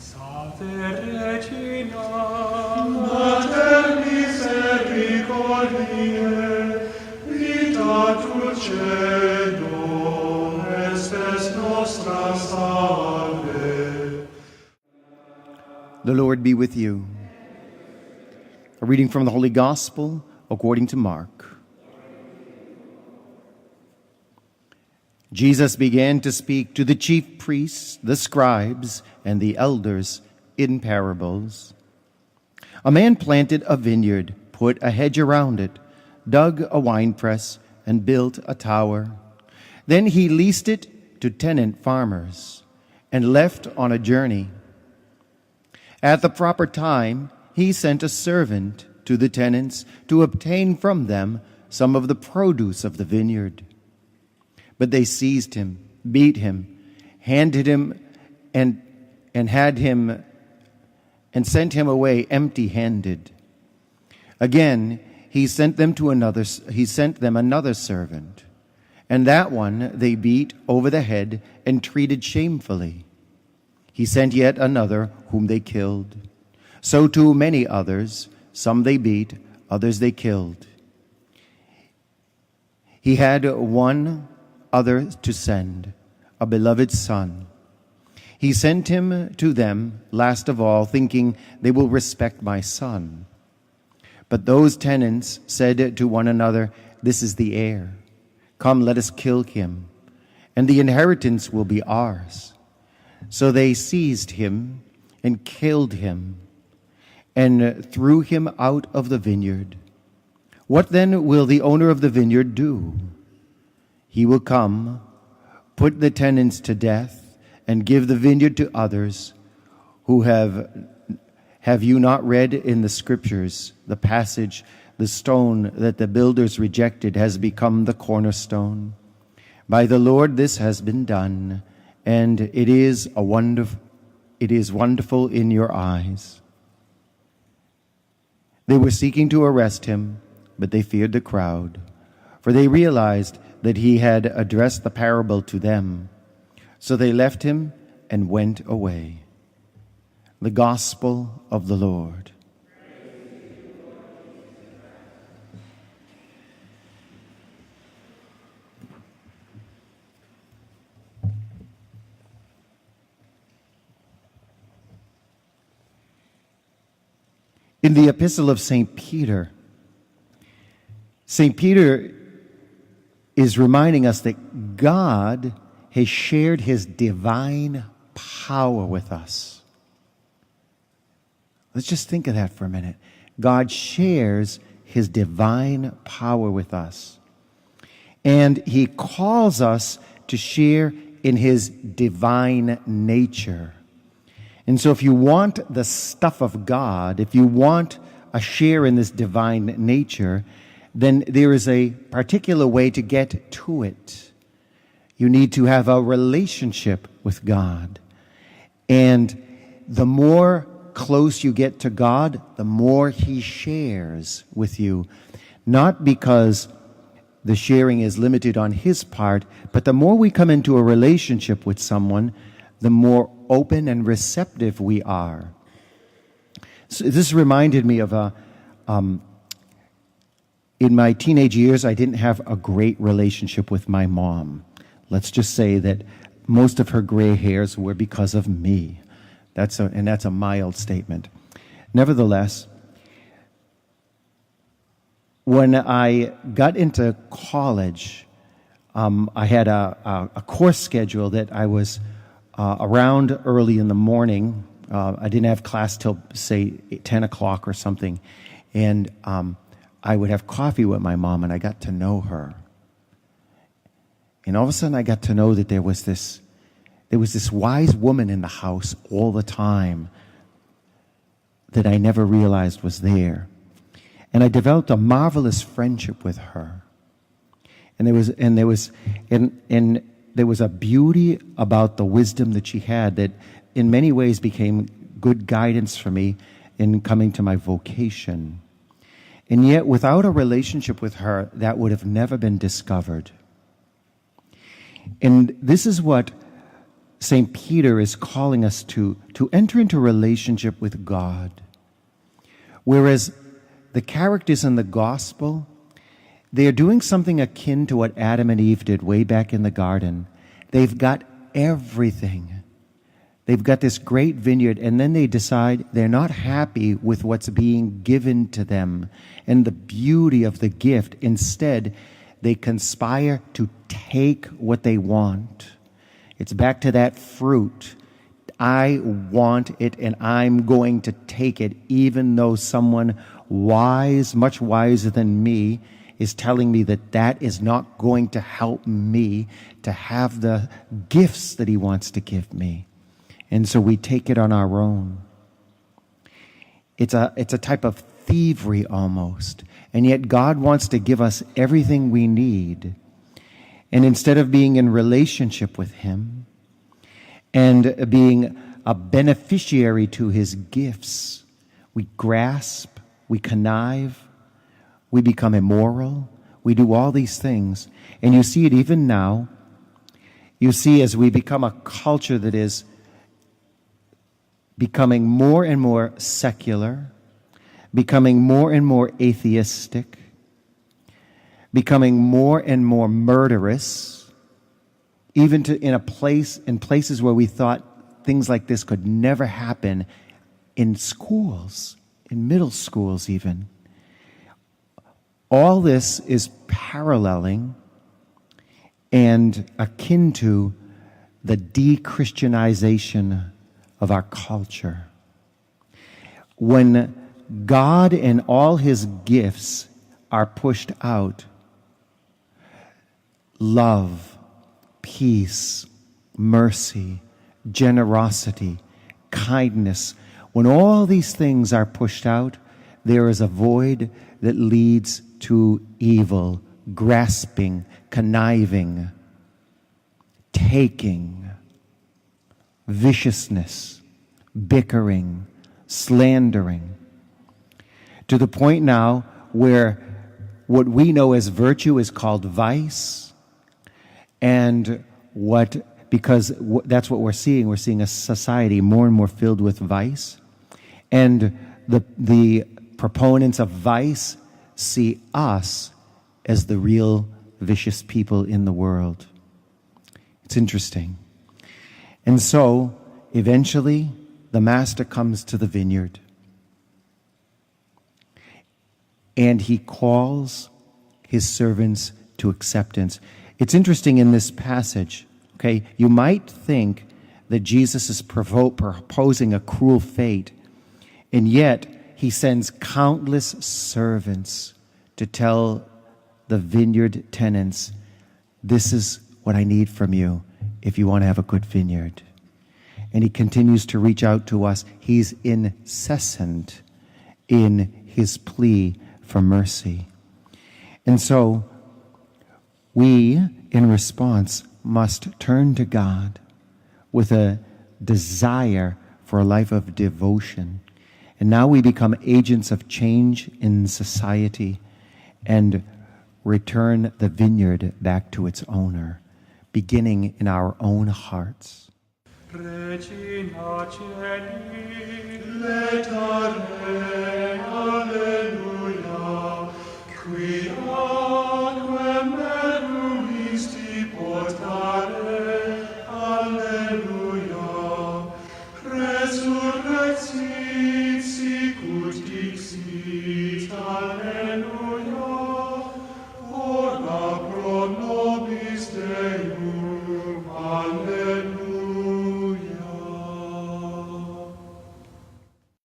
Salve Regina, Mater misericordiae, vita dulcedo, estes nostra salve. The Lord be with you. A reading from the Holy Gospel according to Mark. Jesus began to speak to the chief priests, the scribes, and the elders in parables. A man planted a vineyard, put a hedge around it, dug a winepress, and built a tower. Then he leased it to tenant farmers and left on a journey. At the proper time, he sent a servant to the tenants to obtain from them some of the produce of the vineyard. But they seized him, beat him, handed him, and sent him away empty-handed. Again, he sent them another servant, and that one they beat over the head and treated shamefully. He sent yet another whom they killed. So too many others, some they beat, others they killed. He had one other to send, a beloved son. He sent him to them last of all, thinking, they will respect my son. But those tenants said to one another, this is the heir. Come, let us kill him, and the inheritance will be ours. So they seized him and killed him and threw him out of the vineyard. What then will the owner of the vineyard do? He will come, put the tenants to death, and give the vineyard to others who have you not read in the scriptures the passage, the stone that the builders rejected has become the cornerstone. By the Lord this has been done, and it is wonderful in your eyes. They were seeking to arrest him, but they feared the crowd, for they realized that he had addressed the parable to them. So they left him and went away. The Gospel of the Lord. In the Epistle of St. Peter is reminding us that God has shared his divine power with us. Let's just think of that for a minute. God shares his divine power with us. And he calls us to share in his divine nature. And so if you want the stuff of God, if you want a share in this divine nature, then there is a particular way to get to it. You need to have a relationship with God. And the more close you get to God, the more he shares with you. Not because the sharing is limited on his part, but the more we come into a relationship with someone, the more open and receptive we are. So this reminded me of in my teenage years, I didn't have a great relationship with my mom. Let's just say that most of her gray hairs were because of me. That's a mild statement. Nevertheless, when I got into college, I had a course schedule that I was around early in the morning. I didn't have class till, say, 10 o'clock or something. And I would have coffee with my mom, and I got to know her. And all of a sudden, I got to know that there was this wise woman in the house all the time that I never realized was there. And I developed a marvelous friendship with her. And there was a beauty about the wisdom that she had that in many ways became good guidance for me in coming to my vocation. And yet, without a relationship with her, that would have never been discovered. And this is what St. Peter is calling us to enter into a relationship with God. Whereas the characters in the gospel, they are doing something akin to what Adam and Eve did way back in the garden. They've got everything. They've got this great vineyard, and then they decide they're not happy with what's being given to them and the beauty of the gift. Instead, they conspire to take what they want. It's back to that fruit. I want it, and I'm going to take it, even though someone wise, much wiser than me, is telling me that that is not going to help me to have the gifts that he wants to give me. And so we take it on our own. It's a type of thievery almost. And yet God wants to give us everything we need. And instead of being in relationship with him and being a beneficiary to his gifts, we grasp, we connive, we become immoral, we do all these things. And you see it even now. You see as we become a culture that is becoming more and more secular, becoming more and more atheistic, becoming more and more murderous, even in places where we thought things like this could never happen, in schools, in middle schools even. All this is paralleling and akin to the de-Christianization of our culture. When God and all his gifts are pushed out, love, peace, mercy, generosity, kindness, when all these things are pushed out, there is a void that leads to evil, grasping, conniving, taking, viciousness, bickering, slandering, to the point now where what we know as virtue is called vice, and that's what we're seeing. We're seeing a society more and more filled with vice, and the proponents of vice see us as the real vicious people in the world. It's interesting. And so, eventually, the master comes to the vineyard. And he calls his servants to acceptance. It's interesting in this passage, okay? You might think that Jesus is proposing a cruel fate, and yet he sends countless servants to tell the vineyard tenants, this is what I need from you if you want to have a good vineyard. And he continues to reach out to us. He's incessant in his plea for mercy. And so we, in response, must turn to God with a desire for a life of devotion. And now we become agents of change in society and return the vineyard back to its owner, beginning in our own hearts. Regina Celi, letare, alleluia, qui aquam meruisti portare, alleluia, resurrexit sicut dixit, alleluia.